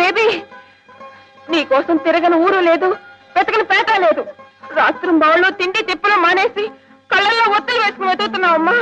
Baby, నీకోసం తిరగని ఊరు లేదు, వెతకని పేట లేదు. రాత్రి బావుల్లో తిండి తిప్పులు మానేసి కళ్ళల్లో ఒత్తులు వేసుకుని వెతుకుతున్నావమ్మా.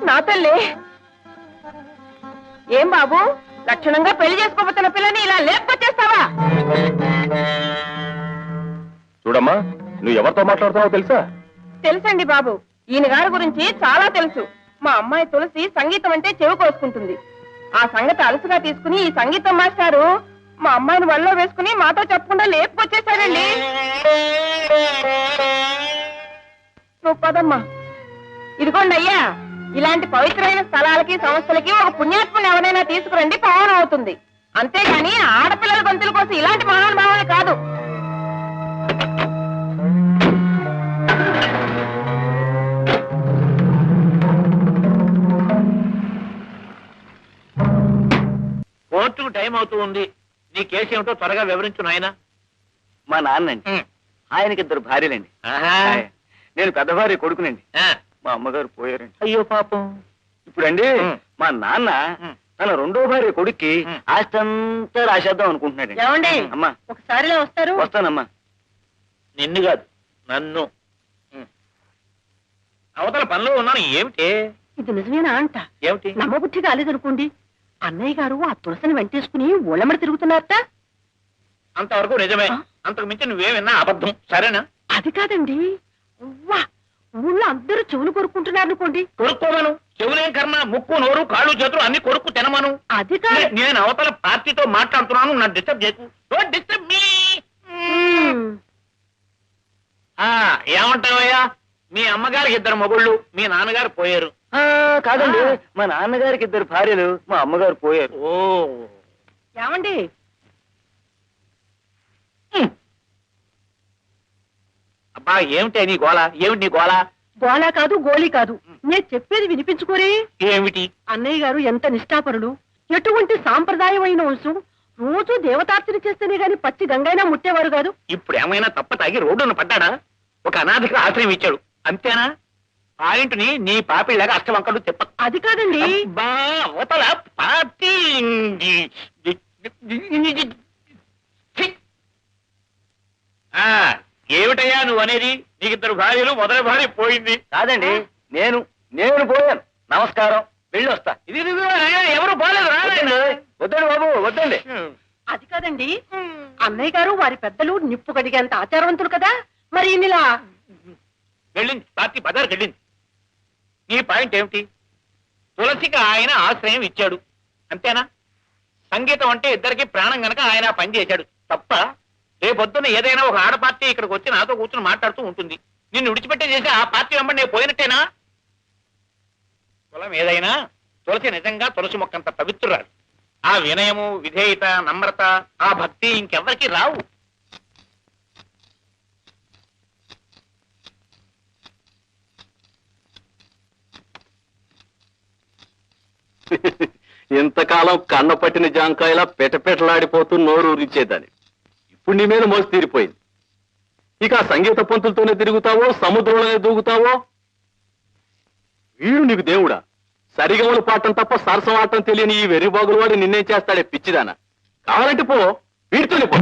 నా తల్లి, ఏం బాబు, లక్షణంగా పెళ్లి చేసుకోబోతున్న పిల్లని ఇలా లేపుకొచ్చేస్తావా? చూడమ్మా, నువ్వు ఎవరితో మాట్లాడుతున్నావో తెలుసా? తెలుసండి బాబు, ఈయన గారి గురించి చాలా తెలుసు. మా అమ్మాయి తులసి సంగీతం అంటే చెవి కోసుకుంటుంది. ఆ సంగతి అలసుగా తీసుకుని ఈ సంగీతం మాస్టారు మా అమ్మాయిని వల్లో వేసుకుని మాతో చెప్పకుండా లేపుకొచ్చేశాడండి. నువ్వు పదమ్మా. ఇదిగోండి అయ్యా, ఇలాంటి పవిత్రమైన స్థలాలకి సంస్థలకి ఒక పుణ్యాత్మని ఎవరైనా తీసుకురండి, పావనం అవుతుంది. అంతేగాని ఆడపిల్లల గొంతుల కోసం ఇలాంటి మహానుభావాలు కాదు. కోర్టుకు టైం అవుతూ ఉంది. నీ కేసు ఏమిటో త్వరగా వివరించు నాయన. మా నాన్నండి, ఆయనకి 2 భార్యలండి. నేను పెద్ద భార్య కొడుకునండి. మా అమ్మగారు పోయారండి. అయ్యో పాపం. ఇప్పుడండి మా నాన్న తన 2వ భార్య కొడుక్కి ఆస్తి అంతా రాసేద్దాం అనుకుంటున్నాడు. ఏమండి, అమ్మా ఒకసారిలో వస్తారు? వస్తానమ్మా. నిన్ను కాదు, నన్ను. అవతల పనిలో ఉన్నాను. ఏమిటి ఇది? నిజమేనా అంట? ఏమిటి? నమ్మబుద్ధి కాలేదనుకోండి. అన్నయ్య గారు ఆ తులసిని వెంటేసుకుని ఊళ్ళమ్మడి తిరుగుతున్నారట. అంతవరకు నిజమే. అంతకు మించి నువ్వేమన్నా అబద్ధం. సరేనా? అది కాదండి, ఊళ్ళో అందరూ చెవులు కొరుక్కుంటున్నారు అనుకోండి. కొరుక్కోమను. చెవులేం కర్మ, ముక్కు నోరు కాళ్ళు చేతులు అన్ని కొరుక్కు తినమను. అది కాదు. నేను అవతల పార్టీతో మాట్లాడుతున్నాను, నన్ను డిస్టర్బ్ చేయకు. Don't disturb me. ఏమంటావయ్యా? మీ అమ్మగారికి 2 మొగుళ్ళు, మీ నాన్నగారు పోయారు. కాదండి, మా నాన్నగారికి 2 భార్యలు, మా అమ్మగారు పోయారు. ఓ ఏమండి, అబ్బా, ఏమిటి నీ గోళ? ఏమిటి నీ గోళ? గోళా కాదు, గోళీ కాదు. నేను చెప్పేది వినిపించుకోరే. ఏమిటి? అన్నయ్య గారు ఎంత నిష్ఠాపరుడు, ఎటువంటి సాంప్రదాయమైన వంశం. రోజు దేవతార్చన చేస్తేనే గాని పచ్చి గంగైనా ముట్టేవారు కాదు. ఇప్పుడు ఏమైనా తప్ప తాగి రోడ్డున పడ్డాడా? ఒక అనాథకి ఆశ్రయం ఇచ్చాడు, అంతేనా? పాయింట్ని నీ పాపిళ్ళగా అష్టవంకలు చెప్ప. అది కాదండి. అవతల పార్టీ. ఏమిటయ్యా నువ్వు అనేది? నీకు 2 భార్యలు, మొదటి భార్య పోయింది. కాదండి, నేను పోయాను. నమస్కారం, వెళ్ళి వస్తా. ఇది ఎవరు పోలేదు. రాదండి. వద్దండి బాబు, వద్దండి. అది కాదండి, అన్నయ్య గారు వారి పెద్దలు నిప్పు కడిగేంత ఆచారవంతులు కదా. మరి ఈయనలా వెళ్ళింది, పార్టీ బజార్కి వెళ్ళింది. నీ పాయింట్ ఏమిటి? తులసికి ఆయన ఆశ్రయం ఇచ్చాడు, అంతేనా? సంగీతం అంటే ఇద్దరికి ప్రాణం గనక ఆయన పని చేశాడు, తప్ప రేపొద్దున ఏదైనా ఒక ఆడ పార్టీ ఇక్కడికి వచ్చి నాతో కూర్చుని మాట్లాడుతూ ఉంటుంది. నిన్ను విడిచిపెట్టే చేసి ఆ పార్టీ వెంబడి నేను పోయినట్టేనా? కులం ఏదైనా తులసి నిజంగా తులసి మొక్కంత పవిత్రురాలు. ఆ వినయము, విధేయత, నమ్రత, ఆ భక్తి ఇంకెవ్వరికి రావు. ఇంతకాలం కన్న పట్టిన జాంకాయలా పెటపెటలాడిపోతూ నోరు ఊరించేదాన్ని. ఇప్పుడు నీ మీద మోసి తీరిపోయింది. ఇక ఆ సంగీత పంతులతోనే తిరుగుతావో, సముద్రంలోనే దూకుతావో. వీడు నీకు దేవుడా? సరిగమలు పాడటం తప్ప సరసం ఆడటం తెలియని ఈ వెర్రిబాగులు వాడు నిన్నేం చేస్తాడే పిచ్చిదానా? కావాలంటే పో, వీడితోనే పో.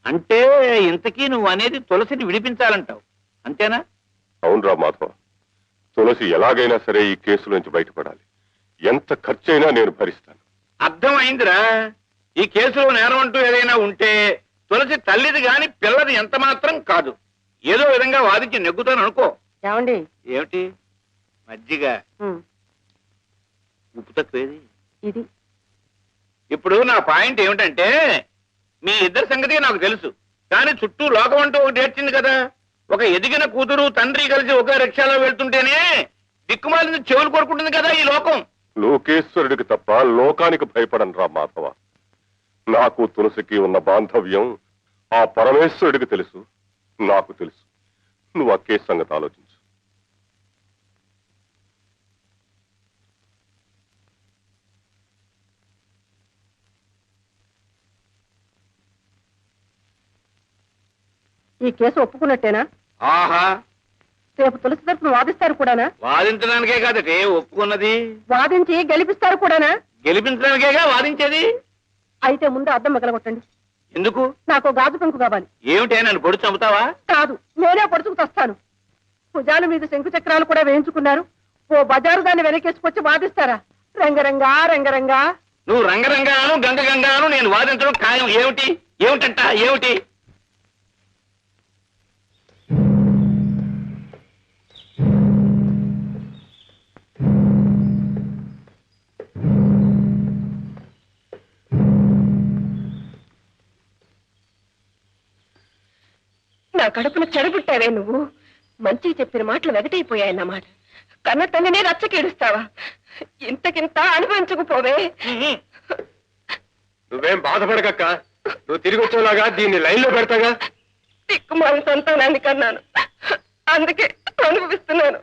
అంటే ఇంతకీ నువ్వు అనేది తులసిని విడిపించాలంటావు అంతేనా? అవునరా మాధవ, తులసి ఎలాగైనా సరే ఈ కేసు నుంచి బయటపడాలి. ఎంత ఖర్చైనా నేను భరిస్తాను. అర్థమైందిరా. ఈ కేసులో నేరం అంటూ ఏదైనా ఉంటే తులసి తల్లిది గాని పిల్లది ఎంత మాత్రం కాదు. ఏదో విధంగా వాదించి నెగ్గుతాను అనుకో. ఏమండి? ఏమిటి? మజ్జిగ ఉప్పు తక్కువేది. ఇది ఇప్పుడు నా పాయింట్ ఏమిటంటే, మీ ఇద్దరి సంగతి నాకు తెలుసు, కానీ చుట్టూ లోకం అంటూ ఒకటి ఏడ్చింది కదా. ఒక ఎదిగిన కూతురు తండ్రి కలిసి ఒకే రిక్షాలో వెళ్తుంటేనే దిక్కుమాలిన చెవులు కోరుకుంటుంది కదా ఈ లోకం. లోకేశ్వరుడికి తప్ప లోకానికి భయపడను రా మాధవ. నాకు తులసికి ఉన్న బాంధవ్యం ఆ పరమేశ్వరుడికి తెలుసు, నాకు తెలుసు. నువ్వు ఆ కేసు సంగతి ఆలోచించు. ఈ కేసు ఒప్పుకున్నట్టేనా? ఆహా, రేపు తులసి తరపున వాదిస్తారు కూడానా? వాదించడానికే కాదటే ఒప్పుకున్నది. వాదించి గెలిపిస్తారు కూడానా? గెలిపించడానికేగా వాదించేది. అయితే ముందు అద్దం మగలగొట్టండి. ఎందుకు? నాకు గాజు పెంకు కావాలి. ఏమిటే, నన్ను పొడి చంపుతావా? కాదు, నేనే పొడుచుకు తెస్తాను. భుజాల మీద శంకు చక్రాలు కూడా వేయించుకున్నారు. ఓ బజారు దాన్ని వెనకేసుకొచ్చి వాదిస్తారా? రంగరంగా రంగరంగా. నువ్వు రంగరంగాను గంగ గంగాను నేను వాదించడం ఖాయం. ఏమిటి ఏమిటంట ఏమిటి? నా కడుపును చెడబుట్టావే నువ్వు. మంచిగా చెప్పిన మాటలు వెగటైపోయాయన్నమాట. కన్న తల్లినే రచ్చకేడుస్తావా? ఇంతకింత అనుభవించకపోవే. నువ్వేం బాధపడకక్క, నువ్వు తిరిగి వచ్చేలాగా దీన్ని లైన్లో పెడతాగా. దిక్కుమాల సంతానాన్ని కన్నాను, అందుకే అనుభవిస్తున్నాను.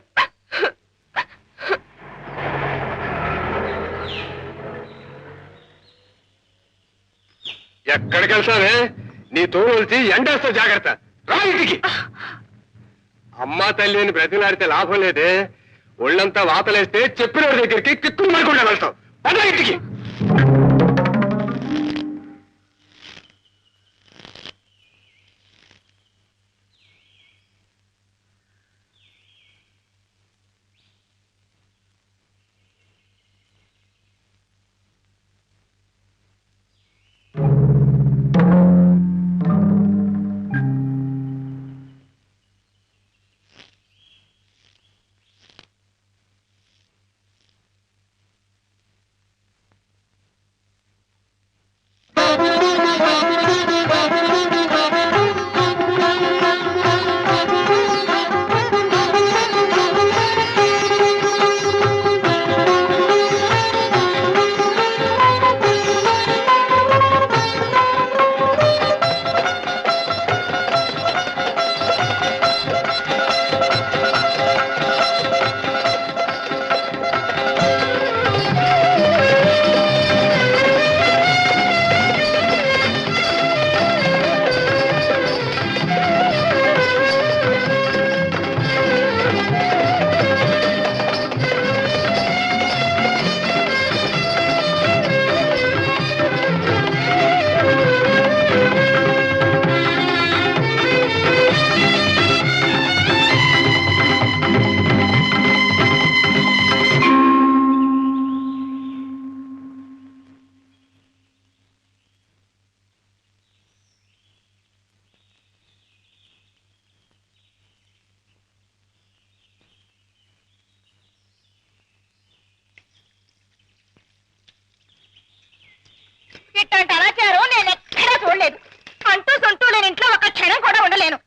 ఎక్కడికి వెళ్తావే? నీ తోడు వచ్చి ఎండేస్తా, జాగ్రత్త. రా ఇంటికి. అమ్మా తల్లి అని బ్రతిలాడితే లాభం లేదే. ఒళ్ళంతా వాతలేస్తే చెప్పిన దగ్గరికి కిక్కులు మరకుండా వెళ్తావు. పద ఇంటికి. ఇట్లాంటి అనాచారం నేను ఎక్కడా చూడలేదు. అంటూ సొంటూ లేని ఇంట్లో ఒక క్షణం కూడా ఉండలేను.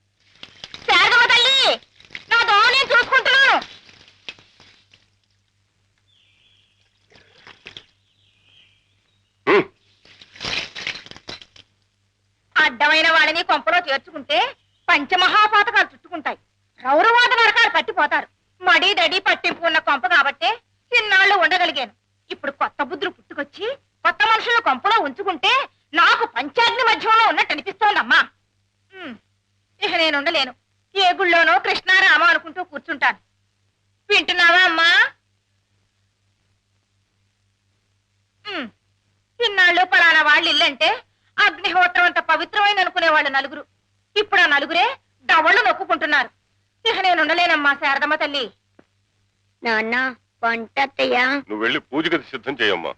శారదమ్మ తల్లి, నా దోమ నేను చూసుకుంటున్నాను. అడ్డమైన వాళ్ళని కొంపలో చేర్చుకుంటే పంచమహాపాతకాలు చుట్టుకుంటాయి. రౌరవాద నరకాలు పట్టిపోతారు. మడి దడి పట్టింపు ఉన్న కొంప కాబట్టే ఇన్నాళ్ళు ఉండగలిగాను. ఇప్పుడు కొత్త బుద్ధులు పుట్టుకొచ్చి కొత్త మనుషులను కొంపలో ఉంచుకుంటే నాకు పంచాగ్ని మధ్యంలో ఉన్నట్టు అనిపిస్తోందమ్మా. ఇక నేను ఉండలేను. ఏ గుళ్ళోనో కృష్ణారామ అనుకుంటూ కూర్చుంటాను. వింటున్నావా అమ్మా? పెళ్ళంటే అగ్నిహోత్రం అంత పవిత్రమైన అనుకునేవాళ్ళు నలుగురు. ఇప్పుడు ఆ నలుగురే దవళ్ళు నొక్కుంటున్నారు. ఇక నేను ఉండలేనమ్మా శారదమ్మ తల్లి. నాన్న వంట అత్తయ్యా. నువ్వు వెళ్ళి పూజ గది సిద్ధం చేయమ్మా.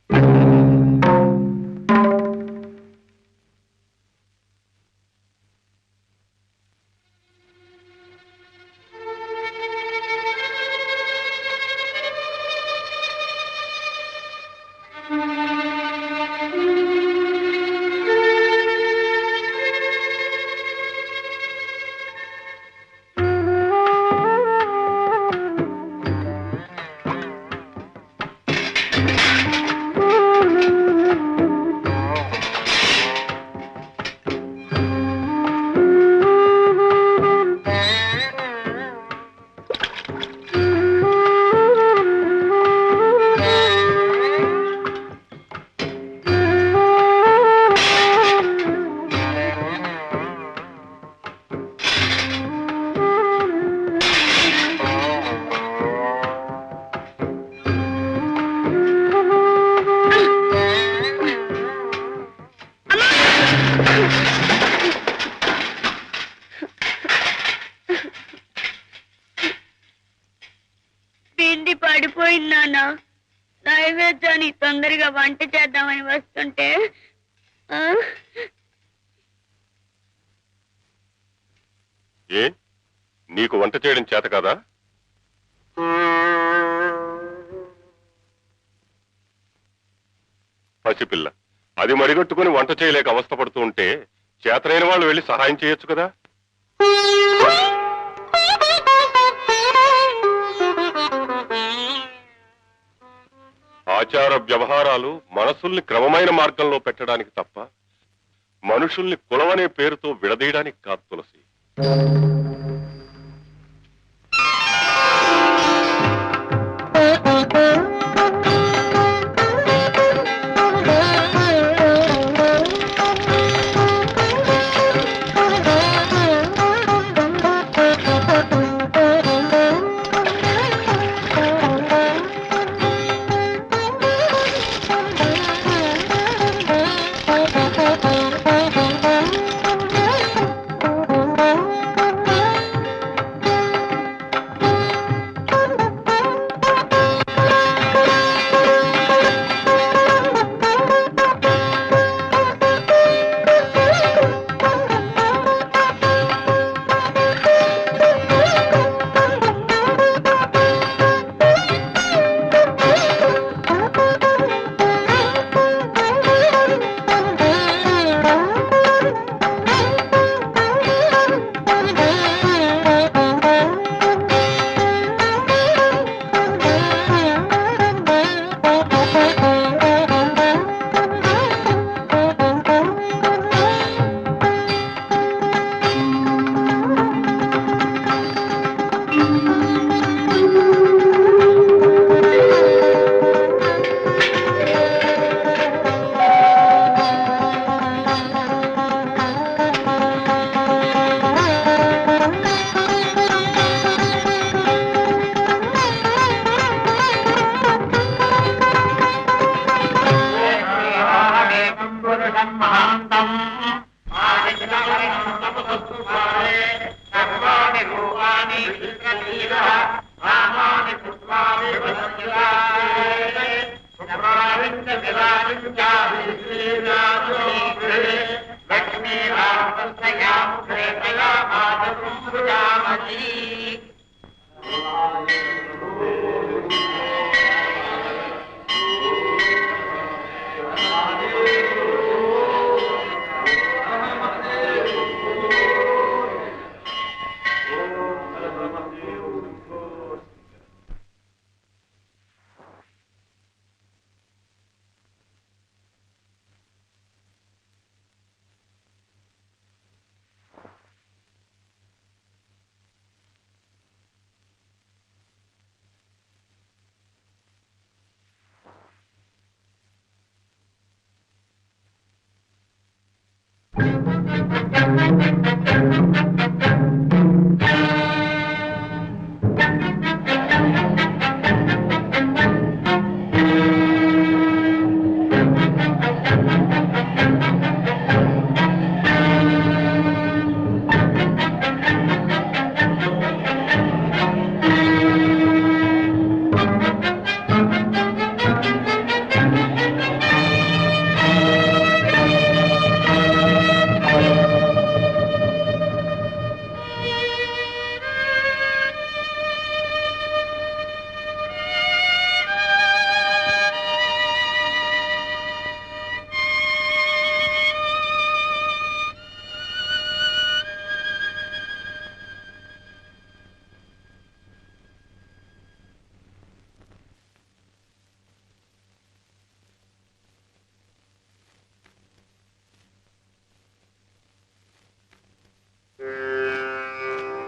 పిండి పడిపోయింది నాన్న. నైవేద్యాన్ని తొందరగా వంట చేద్దామని వస్తుంటే ఏ నీకు వంట చేయడం చేత కదా? పసిపిల్ల, అది మడిగట్టుకుని వంట చేయలేక అవస్థపడుతూ ఉంటే చేతనైన వాళ్ళు వెళ్ళి సహాయం చేయొచ్చు కదా. ఆచార వ్యవహారాలు మనసుల్ని క్రమమైన మార్గంలో పెట్టడానికి తప్ప మనుషుల్ని కులమనే పేరుతో విడదీయడానికి కాదు తులసి. లక్ష్మీ